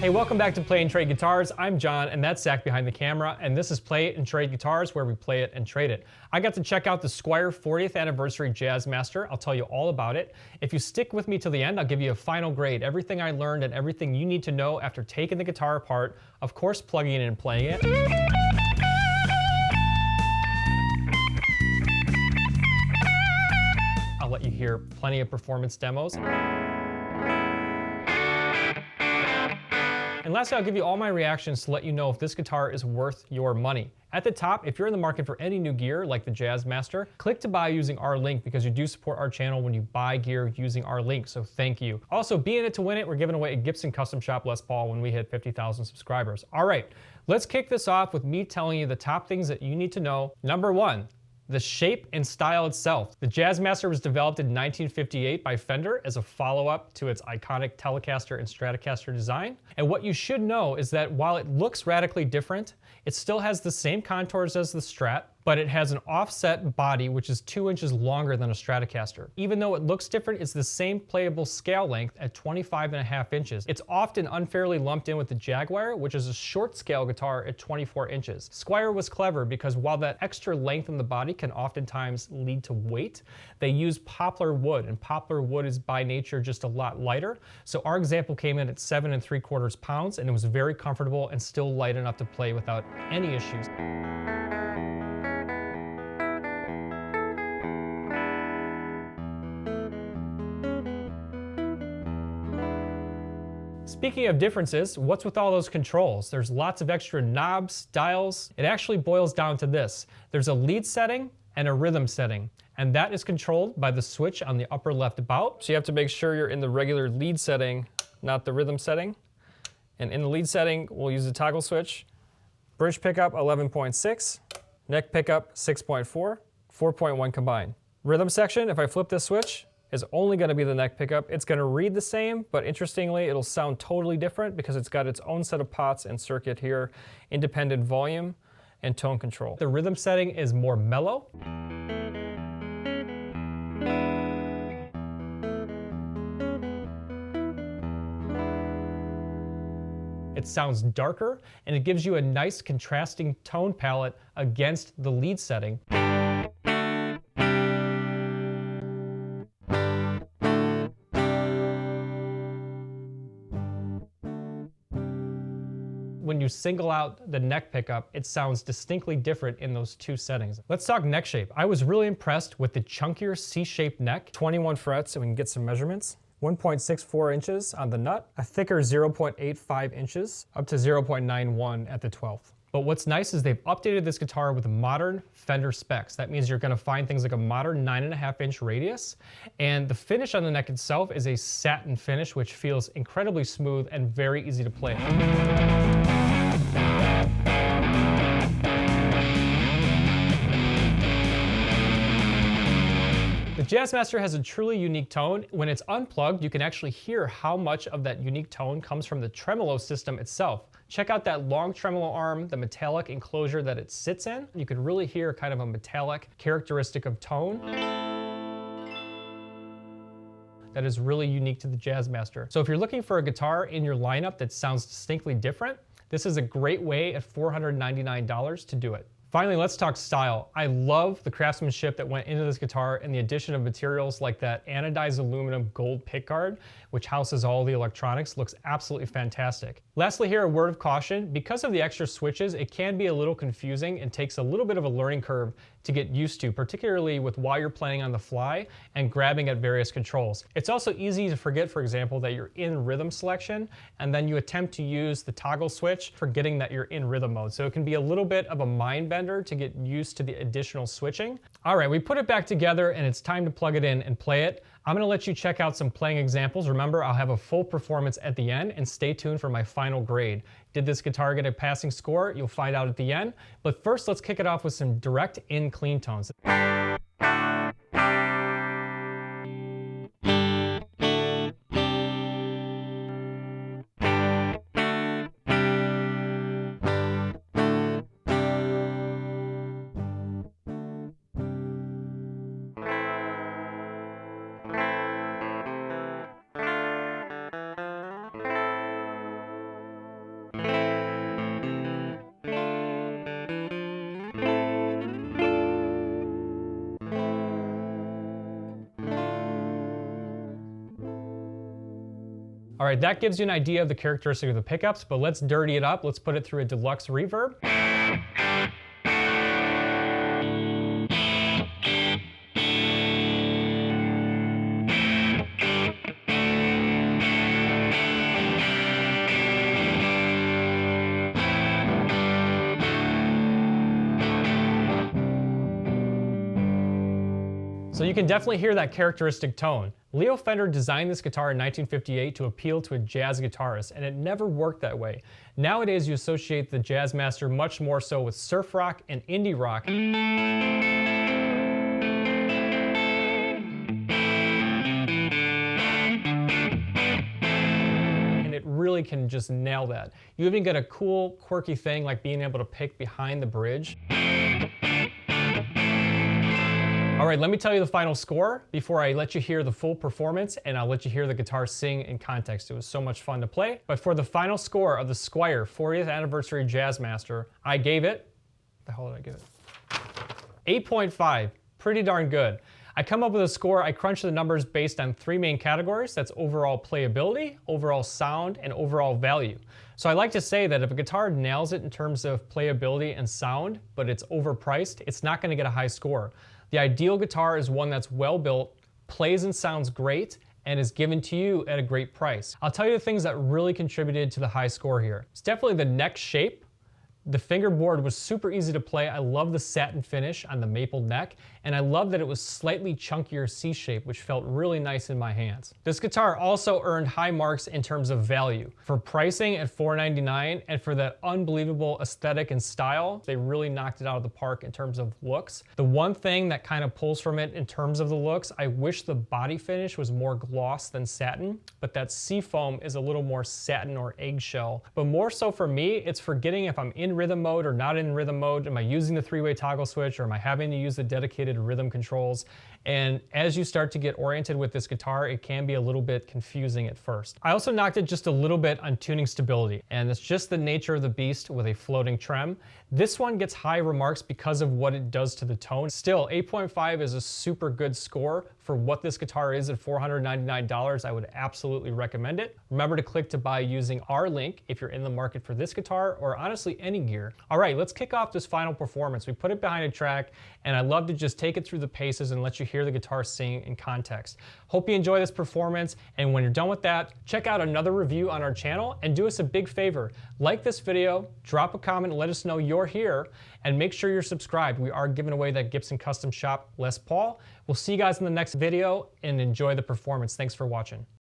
Hey, welcome back to Play and Trade Guitars. I'm John, and that's Zach behind the camera, and this is Play and Trade Guitars, where we play it and trade it. I got to check out the Squier 40th Anniversary Jazzmaster. I'll tell you all about it. If you stick with me till the end, I'll give you a final grade, everything I learned and everything you need to know after taking the guitar apart, of course plugging it in and playing it. I'll let you hear plenty of performance demos. And lastly, I'll give you all my reactions to let you know if this guitar is worth your money. At the top, if you're in the market for any new gear like the JAZZMASTer, click to buy using our link because you do support our channel when you buy gear using our link, so thank you. Also, be in it to win it. We're giving away a Gibson Custom Shop Les Paul when we hit 50,000 subscribers. All right, let's kick this off with me telling you the top things that you need to know. Number one, the shape and style itself. The JAZZMASter was developed in 1958 by Fender as a follow-up to its iconic Telecaster and Stratocaster design. And what you should know is that while it looks radically different, it still has the same contours as the Strat, but it has an offset body which is 2 inches longer than a Stratocaster. Even though it looks different, it's the same playable scale length at 25.5 inches. It's often unfairly lumped in with the Jaguar, which is a short scale guitar at 24 inches. Squier was clever because while that extra length in the body can oftentimes lead to weight, they use poplar wood, and poplar wood is by nature just a lot lighter. So our example came in at 7 3/4 pounds, and it was very comfortable and still light enough to play without any issues. Speaking of differences, what's with all those controls? There's lots of extra knobs, dials. It actually boils down to this. There's a lead setting and a rhythm setting, and that is controlled by the switch on the upper left bout. So you have to make sure you're in the regular lead setting, not the rhythm setting. And in the lead setting, we'll use the toggle switch. Bridge pickup 11.6, neck pickup 6.4, 4.1 combined. Rhythm section, if I flip this switch, is only going to be the neck pickup. It's going to read the same, but interestingly, it'll sound totally different because it's got its own set of pots and circuit here, independent volume and tone control. The rhythm setting is more mellow. It sounds darker, and it gives you a nice contrasting tone palette against the lead setting. When you single out the neck pickup, it sounds distinctly different in those two settings. Let's talk neck shape. I was really impressed with the chunkier C-shaped neck, 21 frets, so we can get some measurements. 1.64 inches on the nut, a thicker 0.85 inches, up to 0.91 at the 12th. But what's nice is they've updated this guitar with modern Fender specs. That means you're gonna find things like a modern 9.5 inch radius, and the finish on the neck itself is a satin finish, which feels incredibly smooth and very easy to play. The JAZZMASter has a truly unique tone. When it's unplugged, you can actually hear how much of that unique tone comes from the tremolo system itself. Check out that long tremolo arm, the metallic enclosure that it sits in. You can really hear kind of a metallic characteristic of tone that is really unique to the JAZZMASter. So if you're looking for a guitar in your lineup that sounds distinctly different, this is a great way at $499 to do it. Finally, let's talk style. I love the craftsmanship that went into this guitar and the addition of materials like that anodized aluminum gold pickguard, which houses all the electronics, looks absolutely fantastic. Lastly here, a word of caution. Because of the extra switches, it can be a little confusing and takes a little bit of a learning curve to get used to, particularly with while you're playing on the fly and grabbing at various controls. It's also easy to forget, for example, that you're in rhythm selection, and then you attempt to use the toggle switch, forgetting that you're in rhythm mode. So it can be a little bit of a mind bender to get used to the additional switching. All right, we put it back together and it's time to plug it in and play it. I'm gonna let you check out some playing examples. Remember, I'll have a full performance at the end, and stay tuned for my final grade. Did this guitar get a passing score? You'll find out at the end. But first, let's kick it off with some direct in clean tones. All right, that gives you an idea of the characteristic of the pickups, but let's dirty it up. Let's put it through a Deluxe reverb. So you can definitely hear that characteristic tone. Leo Fender designed this guitar in 1958 to appeal to a jazz guitarist, and it never worked that way. Nowadays, you associate the Jazzmaster much more so with surf rock and indie rock. And it really can just nail that. You even get a cool, quirky thing like being able to pick behind the bridge. All right, let me tell you the final score before I let you hear the full performance, and I'll let you hear the guitar sing in context. It was so much fun to play. But for the final score of the Squier 40th Anniversary Jazzmaster, I gave it, the hell did I give it? 8.5, pretty darn good. I come up with a score, I crunch the numbers based on 3 main categories. That's overall playability, overall sound, and overall value. So I like to say that if a guitar nails it in terms of playability and sound, but it's overpriced, it's not gonna get a high score. The ideal guitar is one that's well built, plays and sounds great, and is given to you at a great price. I'll tell you the things that really contributed to the high score here. It's definitely the neck shape. The fingerboard was super easy to play. I love the satin finish on the maple neck, and I love that it was slightly chunkier C shape, which felt really nice in my hands. This guitar also earned high marks in terms of value. For pricing at $499 and for that unbelievable aesthetic and style, they really knocked it out of the park in terms of looks. The one thing that kind of pulls from it in terms of the looks, I wish the body finish was more gloss than satin, but that Seafoam is a little more satin or eggshell. But more so for me, it's forgetting if I'm in rhythm mode or not in rhythm mode. Am I using the 3-way toggle switch, or am I having to use the dedicated rhythm controls? And as you start to get oriented with this guitar, it can be a little bit confusing at first. I also knocked it just a little bit on tuning stability, and it's just the nature of the beast with a floating trem. This one gets high remarks because of what it does to the tone. Still, 8.5 is a super good score for what this guitar is at $499. I would absolutely recommend it. Remember to click to buy using our link if you're in the market for this guitar, or honestly any gear. All right, let's kick off this final performance. We put it behind a track, and I love to just take it through the paces and let you hear the guitar sing in context. Hope you enjoy this performance, and when you're done with that, check out another review on our channel, and do us a big favor. Like this video, drop a comment, and let us know you're here, and make sure you're subscribed. We are giving away that Gibson Custom Shop Les Paul. We'll see you guys in the next video, and enjoy the performance. Thanks for watching.